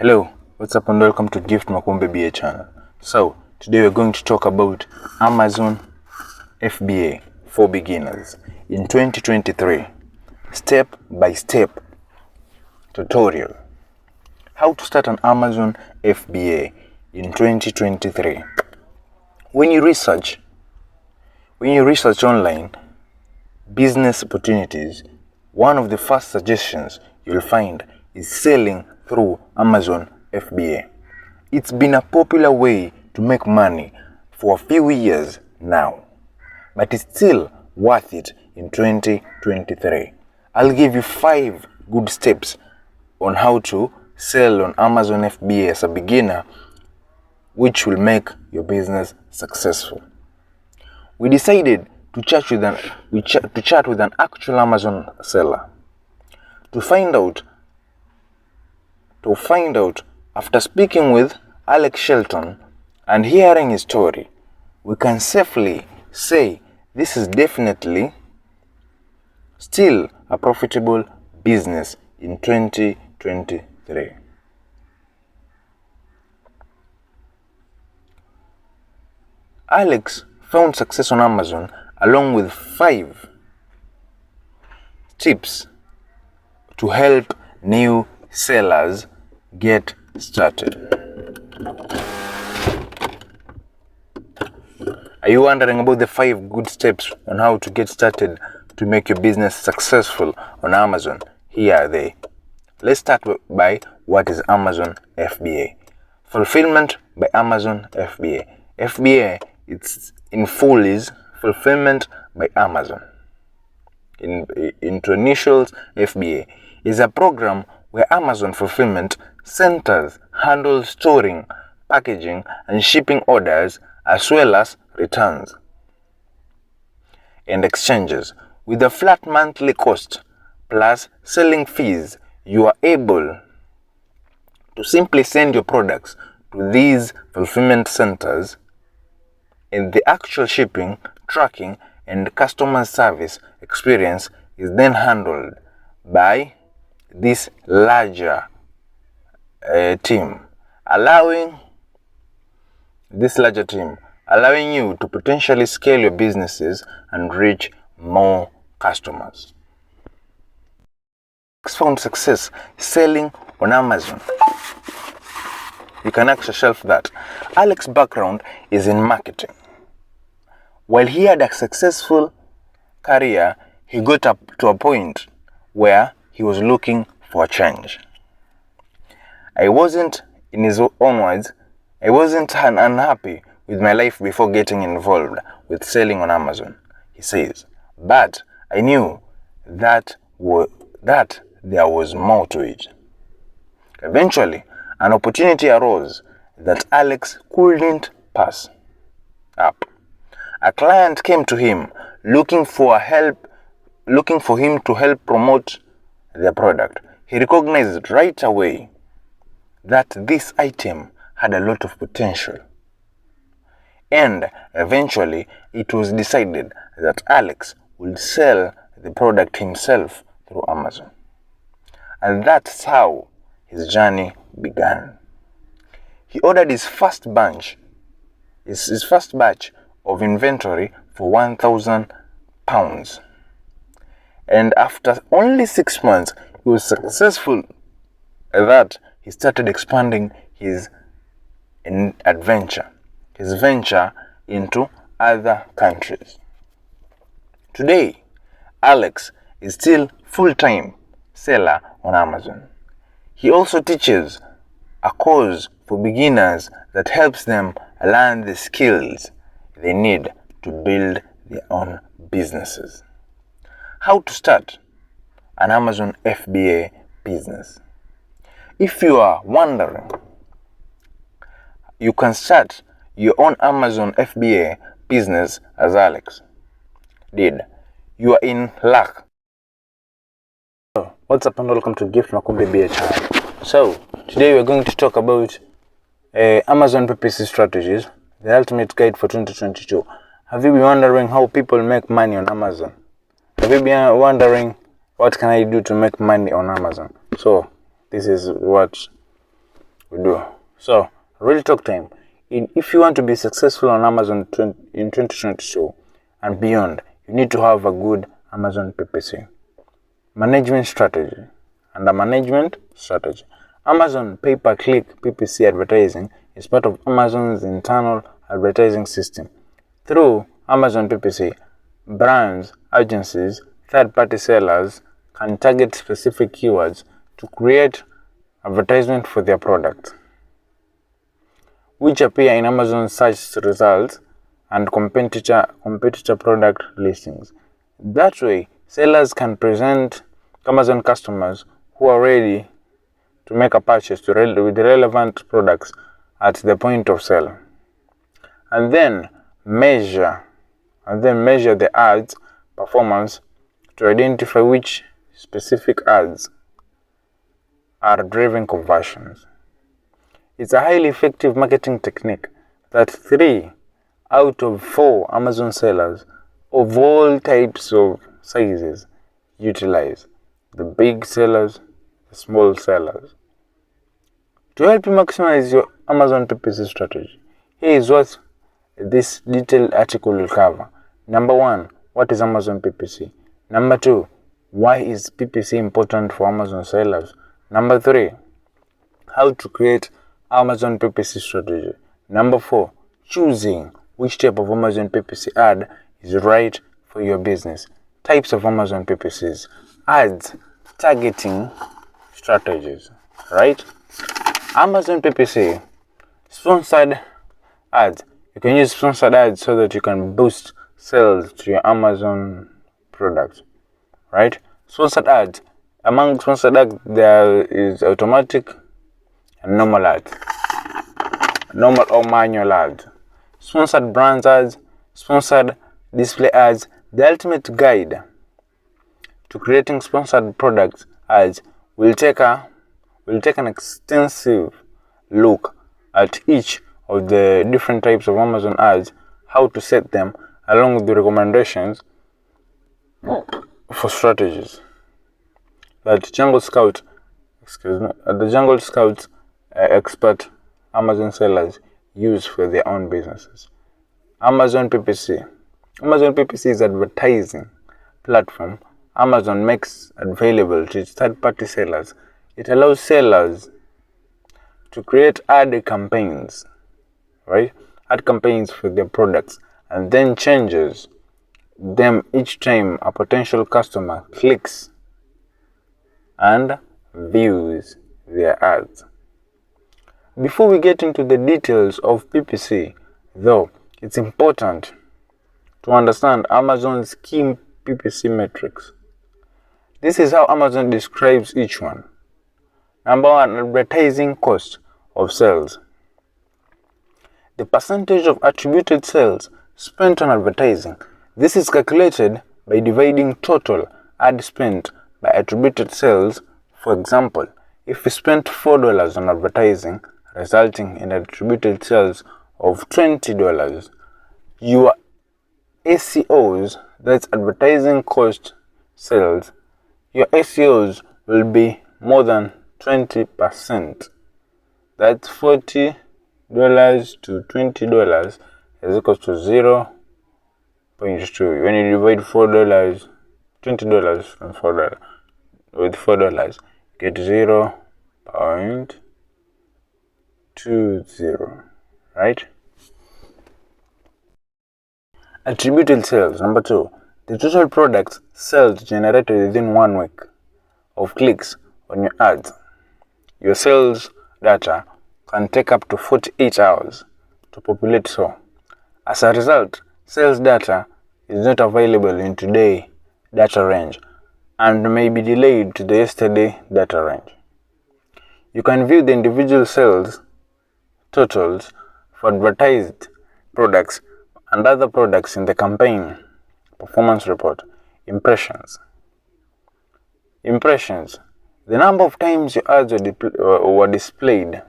Hello, what's up and welcome to Gift Makumbe FBA channel. So, today we're going to talk about Amazon FBA for beginners in 2023. Step by step tutorial. How to start an Amazon FBA in 2023. When you research online business opportunities, one of the first suggestions you'll find is selling through Amazon FBA. It's been a popular way to make money for a few years now, but it's still worth it in 2023. I'll give you 5 good steps on how to sell on Amazon FBA as a beginner, which will make your business successful. We decided to chat with an actual Amazon seller to find out after speaking with Alex Shelton and hearing his story, we can safely say this is definitely still a profitable business in 2023. Alex found success on Amazon along with 5 tips to help new sellers get started. Are you wondering about the 5 good steps on how to get started to make your business successful on Amazon? Here are they. Let's start by what is Amazon FBA. Fulfillment by Amazon FBA. FBA, it's in full is Fulfillment by Amazon. Into initials, FBA is a program where Amazon Fulfillment Centers handle storing, packaging, and shipping orders as well as returns and exchanges. With a flat monthly cost plus selling fees, you are able to simply send your products to these fulfillment centers, and the actual shipping, tracking, and customer service experience is then handled by this larger team, allowing you to potentially scale your businesses and reach more customers. Alex found success selling on Amazon. You can ask yourself that. Alex's background is in marketing. While he had a successful career, he got up to a point where he was looking for a change. I wasn't unhappy with my life before getting involved with selling on Amazon, he says, but I knew that there was more to it. Eventually, an opportunity arose that Alex couldn't pass up. A client came to him looking for him to help promote their product. He recognized right away that this item had a lot of potential. And eventually, it was decided that Alex would sell the product himself through Amazon. And that's how his journey began. He ordered his first batch of inventory for £1,000. And after only 6 months, he was successful at that. He started expanding his venture into other countries. Today, Alex is still full-time seller on Amazon. He also teaches a course for beginners that helps them learn the skills they need to build their own businesses. How to start an Amazon FBA business. If you are wondering, you can start your own Amazon FBA business as Alex did. You are in luck. So, what's up and welcome to Gift Makumbe FBA channel. So, today we're going to talk about Amazon PPC strategies, the ultimate guide for 2022. Have you been wondering how people make money on Amazon? Have you been wondering what can I do to make money on Amazon? So this is what we do. So, real talk time. If you want to be successful on Amazon in 2022 and beyond, you need to have a good Amazon PPC. Management strategy. Under management strategy, Amazon pay-per-click PPC advertising is part of Amazon's internal advertising system. Through Amazon PPC, brands, agencies, third-party sellers can target specific keywords to create advertisement for their products, which appear in Amazon search results and competitor product listings. That way, sellers can present Amazon customers who are ready to make a purchase with relevant products at the point of sale, and then measure the ads performance to identify which specific ads are driving conversions. It's a highly effective marketing technique that 3 out of 4 Amazon sellers of all types of sizes utilize: the big sellers, the small sellers. To help you maximize your Amazon PPC strategy, here is what this detailed article will cover. Number 1, what is Amazon PPC? Number 2, why is PPC important for Amazon sellers? Number 3, how to create Amazon PPC strategy. Number 4, choosing which type of Amazon PPC ad is right for your business. Types of Amazon PPCs. Ads, targeting strategies, right? Amazon PPC, sponsored ads. You can use sponsored ads so that you can boost sales to your Amazon products, right? Sponsored ads. Among sponsored ads, there is automatic and normal ads. Normal or manual ads. Sponsored brands ads, sponsored display ads. The ultimate guide to creating sponsored product ads will take an extensive look at each of the different types of Amazon ads, how to set them, along with the recommendations for strategies that the Jungle Scout expert Amazon sellers use for their own businesses. Amazon PPC. Amazon PPC is an advertising platform Amazon makes available to its third-party sellers. It allows sellers to create ad campaigns, right? Ad campaigns for their products, and then changes them each time a potential customer clicks and views their ads. Before we get into the details of PPC, though, it's important to understand Amazon's key PPC metrics. This is how Amazon describes each one. Number 1, advertising cost of sales. The percentage of attributed sales spent on advertising. This is calculated by dividing total ad spent by attributed sales. For example, if we spent $4 on advertising, resulting in attributed sales of $20, your ACOs, that's advertising cost sales, your ACOs will be more than 20%. That's $40 to $20 is equal to 0.2. When you divide $4, $20 from $4 with $4, get 0.20, right? Attributed sales. Number 2, the total product sales generated within 1 week of clicks on your ads. Your sales data can take up to 48 hours to populate. So, as a result, sales data is not available in today's data range and may be delayed to the yesterday data range. You can view the individual sales totals for advertised products and other products in the campaign performance report. Impressions. The number of times your ads were displayed.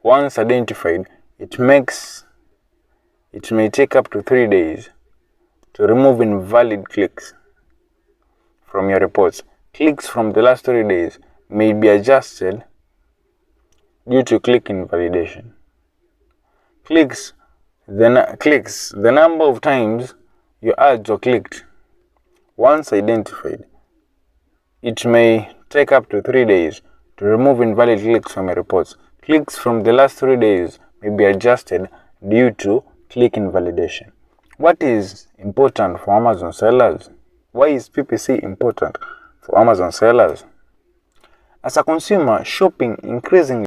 Once identified, it may take up to 3 days to remove invalid clicks from your reports. Clicks from the last 3 days may be adjusted due to click invalidation. Clicks, the number of times your ads were clicked. Once identified, it may take up to 3 days to remove invalid clicks from your reports. Clicks from the last 3 days may be adjusted due to click invalidation. What is important for Amazon sellers? Why is PPC important for Amazon sellers? As a consumer, shopping increasingly